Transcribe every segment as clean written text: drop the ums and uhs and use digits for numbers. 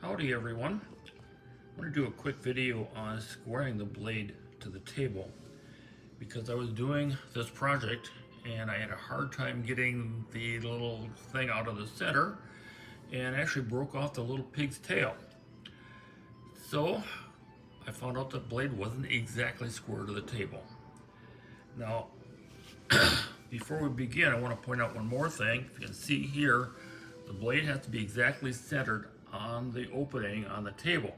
Howdy everyone. I'm going to do a quick video on squaring the blade to the table because I was doing this project and I had a hard time getting the little thing out of the center and actually broke off the little pig's tail. So I found out the blade wasn't exactly square to the table. Now before we begin, I want to point out one more thing. If you can see here, the blade has to be exactly centered on the opening on the table.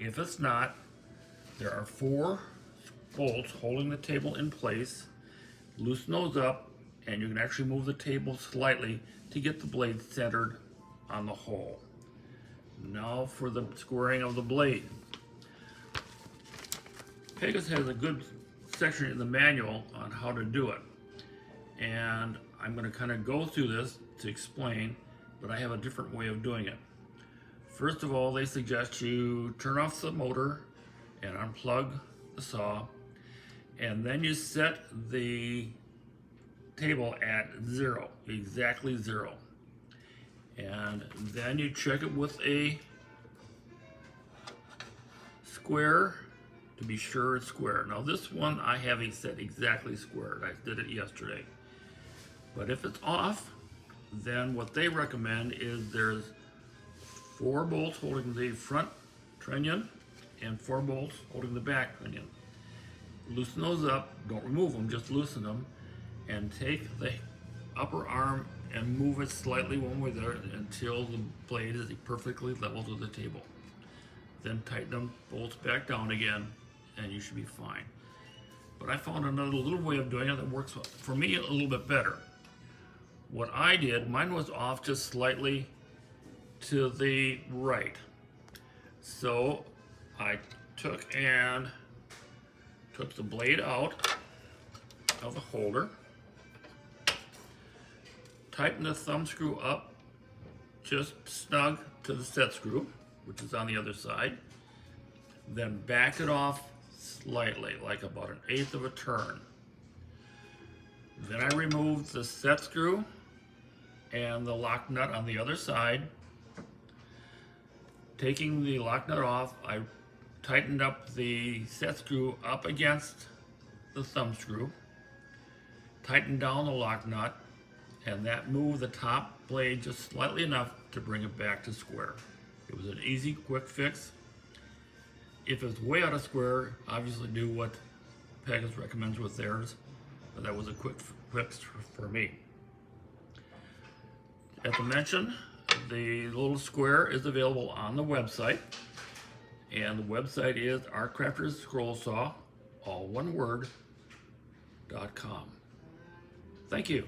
If it's not, there are 4 bolts holding the table in place. Loosen those up and you can actually move the table slightly to get the blade centered on the hole. Now for the squaring of the blade. Pegasus has a good section in the manual on how to do it. And I'm going to kind of go through this to explain, but I have a different way of doing it. First of all, they suggest you turn off the motor and unplug the saw, and then you set the table at 0, exactly 0. And then you check it with a square to be sure it's square. Now this one I have it set exactly square. I did it yesterday. But if it's off, then what they recommend is there's 4 bolts holding the front trunnion and 4 bolts holding the back trunnion. Loosen those up, don't remove them, just loosen them, and take the upper arm and move it slightly one way there until the blade is perfectly level to the table. Then tighten them bolts back down again and you should be fine. But I found another little way of doing it that works for me a little bit better. What I did, mine was off just slightly to the right. So I took the blade out of the holder, tightened the thumb screw up just snug to the set screw, which is on the other side, then backed it off slightly, like about 1/8 of a turn. Then I removed the set screw and the lock nut on the other side. Taking the lock nut off, I tightened up the set screw up against the thumb screw, tightened down the lock nut, and that moved the top blade just slightly enough to bring it back to square. It was an easy, quick fix. If it's way out of square, obviously do what Pegasus recommends with theirs, but that was a quick fix for me. As I mentioned, the little square is available on the website, and the website is artcrafterscrollsaw, all one word, .com. Thank you.